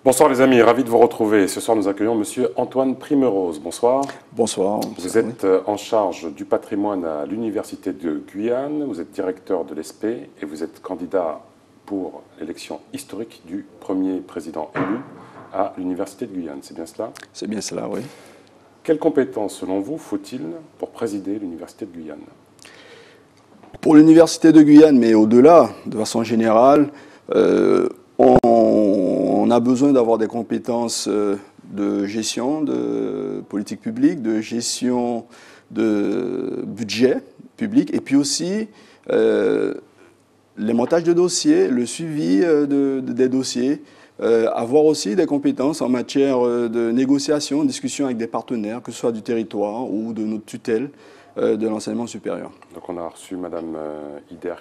Bonsoir les amis, ravi de vous retrouver. Ce soir nous accueillons Monsieur Antoine Primerose. Bonsoir. Bonsoir. Vous êtes en charge du patrimoine à l'Université de Guyane, vous êtes directeur de l'ESP et vous êtes candidat pour l'élection historique du premier président élu à l'Université de Guyane. C'est bien cela? C'est bien cela, oui. Quelles compétences selon vous faut-il pour présider l'Université de Guyane? Pour l'Université de Guyane, mais au-delà, de façon générale, on a besoin d'avoir des compétences de gestion de politique publique, de gestion de budget public, et puis aussi les montages de dossiers, le suivi des dossiers, avoir aussi des compétences en matière de négociation, de discussion avec des partenaires, que ce soit du territoire ou de notre tutelle de l'enseignement supérieur. Donc on a reçu Madame Ider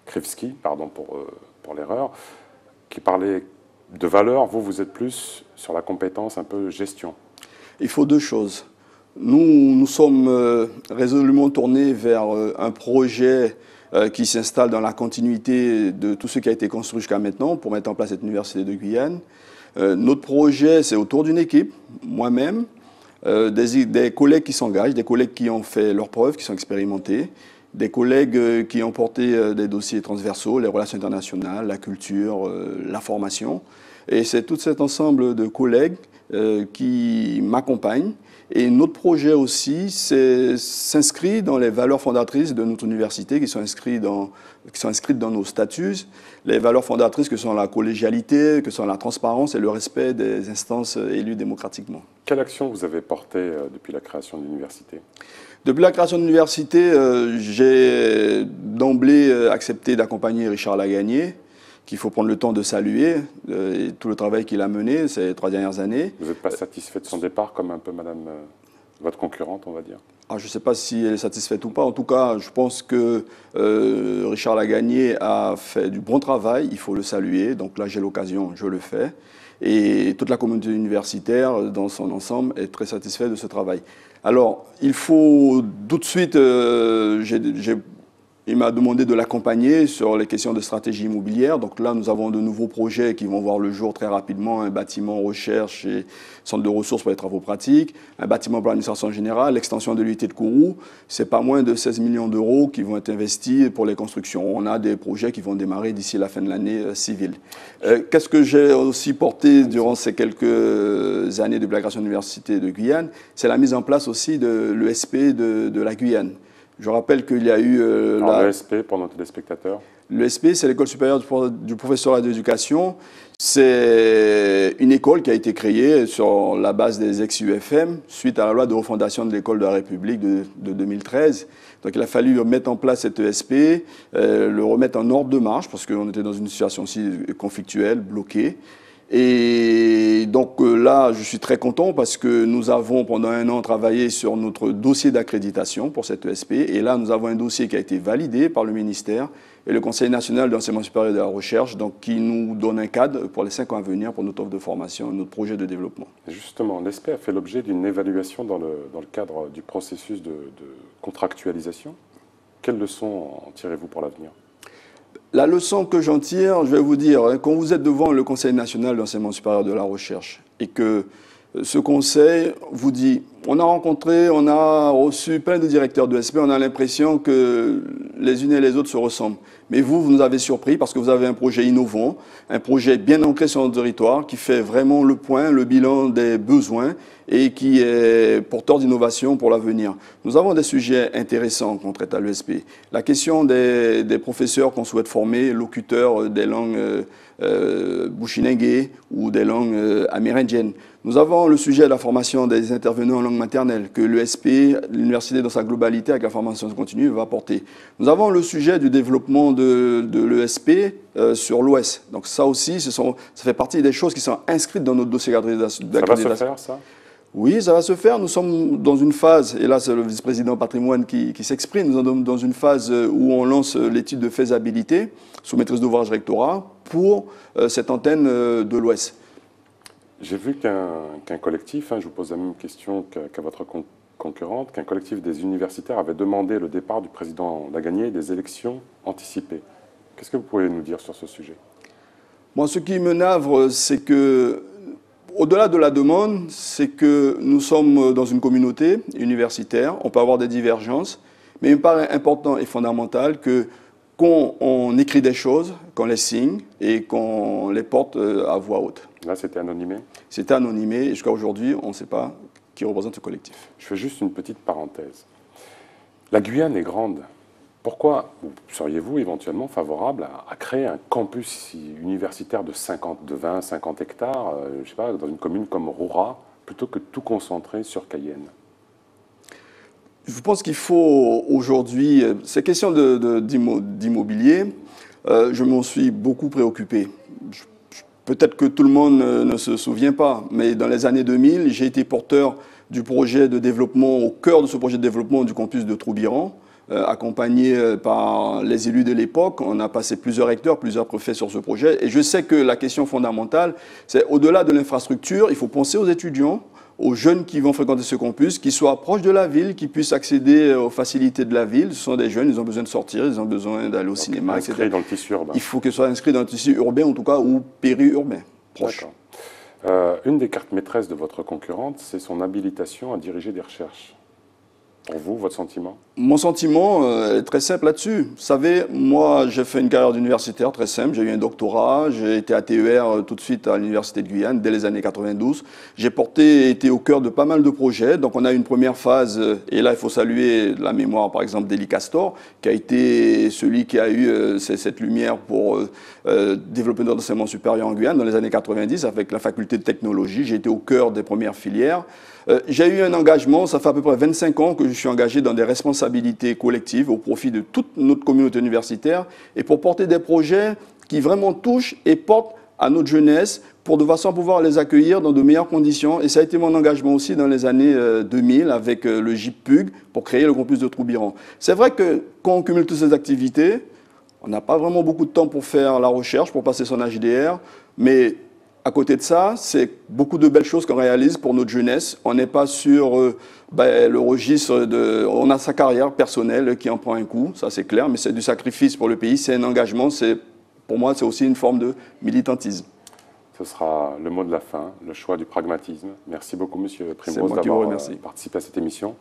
Krivski, pardon pour l'erreur, qui parlait de valeur. Vous êtes plus sur la compétence un peu gestion. Il faut deux choses. Nous sommes résolument tournés vers un projet qui s'installe dans la continuité de tout ce qui a été construit jusqu'à maintenant pour mettre en place cette université de Guyane. Notre projet, c'est autour d'une équipe, moi-même, des collègues qui s'engagent, des collègues qui ont fait leurs preuves, qui sont expérimentés, des collègues qui ont porté des dossiers transversaux, les relations internationales, la culture, la formation. Et c'est tout cet ensemble de collègues qui m'accompagnent. Et notre projet aussi s'inscrit dans les valeurs fondatrices de notre université qui sont inscrites dans nos statuts. Les valeurs fondatrices que sont la collégialité, que sont la transparence et le respect des instances élues démocratiquement. Quelle action vous avez portée depuis la création de l'université? Depuis la création de l'université, j'ai d'emblée accepté d'accompagner Richard Lagagné, qu'il faut prendre le temps de saluer, et tout le travail qu'il a mené ces 3 dernières années. Vous n'êtes pas satisfait de son départ, comme un peu madame, votre concurrente, on va dire? Je ne sais pas si elle est satisfaite ou pas. En tout cas, je pense que Richard Lagagné a fait du bon travail, il faut le saluer. Donc là, j'ai l'occasion, je le fais. Et toute la communauté universitaire, dans son ensemble, est très satisfaite de ce travail. Alors, il faut tout de suite, il m'a demandé de l'accompagner sur les questions de stratégie immobilière. Donc là, nous avons de nouveaux projets qui vont voir le jour très rapidement. Un bâtiment recherche et centre de ressources pour les travaux pratiques. Un bâtiment pour l'administration générale. L'extension de l'unité de Kourou. C'est pas moins de 16 millions d'euros qui vont être investis pour les constructions. On a des projets qui vont démarrer d'ici la fin de l'année civile. Qu'est-ce que j'ai aussi porté durant ces quelques années de la création de l'Université de Guyane? C'est la mise en place aussi de l'ESP de la Guyane. Je rappelle qu'il y a eu... l'ESP, pour nos téléspectateurs. L'ESP, c'est l'École supérieure du professorat d'éducation. C'est une école qui a été créée sur la base des ex-UFM, suite à la loi de refondation de l'École de la République de 2013. Donc il a fallu mettre en place cette ESP, le remettre en ordre de marche, parce qu'on était dans une situation aussi conflictuelle, bloquée. Et donc là, je suis très content parce que nous avons pendant 1 an travaillé sur notre dossier d'accréditation pour cette ESP. Et là, nous avons un dossier qui a été validé par le ministère et le Conseil national d'enseignement supérieur et de la recherche, donc qui nous donne un cadre pour les 5 ans à venir pour notre offre de formation, notre projet de développement. Et justement, l'ESP a fait l'objet d'une évaluation dans le cadre du processus de contractualisation. Quelles leçons en tirez-vous pour l'avenir? La leçon que j'en tire, je vais vous dire, quand vous êtes devant le Conseil national d'enseignement supérieur de la recherche et que ce conseil vous dit, on a reçu plein de directeurs de l'ESP, on a l'impression que les unes et les autres se ressemblent. Mais vous nous avez surpris parce que vous avez un projet innovant, un projet bien ancré sur notre territoire, qui fait vraiment le point, le bilan des besoins et qui est porteur d'innovation pour l'avenir. Nous avons des sujets intéressants qu'on traite à l'ESP. La question des professeurs qu'on souhaite former, locuteurs des langues bushinengue ou des langues amérindiennes. Nous avons le sujet de la formation des intervenants en langue maternelle que l'ESP, l'université dans sa globalité avec la formation continue, va porter. Nous avons le sujet du développement de l'ESP sur l'Ouest. Donc ça aussi, ça fait partie des choses qui sont inscrites dans notre dossier d'accréditation. Ça va se faire, ça? Oui, ça va se faire. Nous sommes dans une phase, et là c'est le vice-président patrimoine qui s'exprime, nous sommes dans une phase où on lance l'étude de faisabilité sous maîtrise d'ouvrage rectorat pour cette antenne de l'Ouest. J'ai vu qu'un collectif, je vous pose la même question qu'à votre concurrente, qu'un collectif des universitaires avait demandé le départ du président Lagagné des élections anticipées. Qu'est-ce que vous pouvez nous dire sur ce sujet? Moi, ce qui me navre, c'est que, au-delà de la demande, c'est que nous sommes dans une communauté universitaire, on peut avoir des divergences, mais il me paraît important et fondamental que quand on écrit des choses, qu'on les signe et qu'on les porte à voix haute. Là, c'était anonymé? C'était anonymé et jusqu'à aujourd'hui, on ne sait pas qui représente ce collectif. Je fais juste une petite parenthèse. La Guyane est grande. Pourquoi seriez-vous éventuellement favorable à créer un campus universitaire de 20, 50 hectares, je sais pas, dans une commune comme Roura, plutôt que tout concentrer sur Cayenne? Je pense qu'il faut aujourd'hui, ces questions d'immobilier, je m'en suis beaucoup préoccupé. Peut-être que tout le monde ne se souvient pas, mais dans les années 2000, j'ai été porteur du projet de développement, au cœur de ce projet de développement du campus de Troubiran, accompagné par les élus de l'époque. On a passé plusieurs recteurs, plusieurs préfets sur ce projet. Et je sais que la question fondamentale, c'est au-delà de l'infrastructure, il faut penser aux étudiants, aux jeunes qui vont fréquenter ce campus, qui soient proches de la ville, qui puissent accéder aux facilités de la ville. Ce sont des jeunes, ils ont besoin de sortir, ils ont besoin d'aller au cinéma, etc. Inscrit dans le tissu urbain. Il faut qu'ils soient inscrits dans le tissu urbain, en tout cas, ou périurbain, proche. Une des cartes maîtresses de votre concurrente, c'est son habilitation à diriger des recherches. Pour vous, votre sentiment? Mon sentiment est très simple là-dessus. Vous savez, moi, j'ai fait une carrière d'universitaire très simple. J'ai eu un doctorat, j'ai été à TER tout de suite à l'Université de Guyane dès les années 92. J'ai été au cœur de pas mal de projets. Donc, on a eu une première phase, et là, il faut saluer la mémoire, par exemple, d'Élie Castor, qui a été celui qui a eu cette lumière pour développer notre enseignement supérieur en Guyane dans les années 90 avec la faculté de technologie. J'ai été au cœur des premières filières. J'ai eu un engagement, ça fait à peu près 25 ans que je suis engagé dans des responsabilités collectives au profit de toute notre communauté universitaire et pour porter des projets qui vraiment touchent et portent à notre jeunesse pour de façon à pouvoir les accueillir dans de meilleures conditions. Et ça a été mon engagement aussi dans les années 2000 avec le GIPUG pour créer le campus de Troubiran. C'est vrai que quand on cumule toutes ces activités, on n'a pas vraiment beaucoup de temps pour faire la recherche, pour passer son HDR, mais à côté de ça, c'est beaucoup de belles choses qu'on réalise pour notre jeunesse. On n'est pas sur le registre de... On a sa carrière personnelle qui en prend un coup, ça c'est clair, mais c'est du sacrifice pour le pays, c'est un engagement, pour moi c'est aussi une forme de militantisme. Ce sera le mot de la fin, le choix du pragmatisme. Merci beaucoup, Monsieur Primrose, d'avoir participé à cette émission.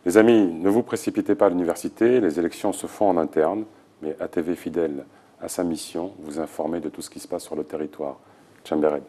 Les amis, ne vous précipitez pas à l'université, les élections se font en interne, mais ATV fidèle à sa mission, vous informer de tout ce qui se passe sur le territoire. Chambered.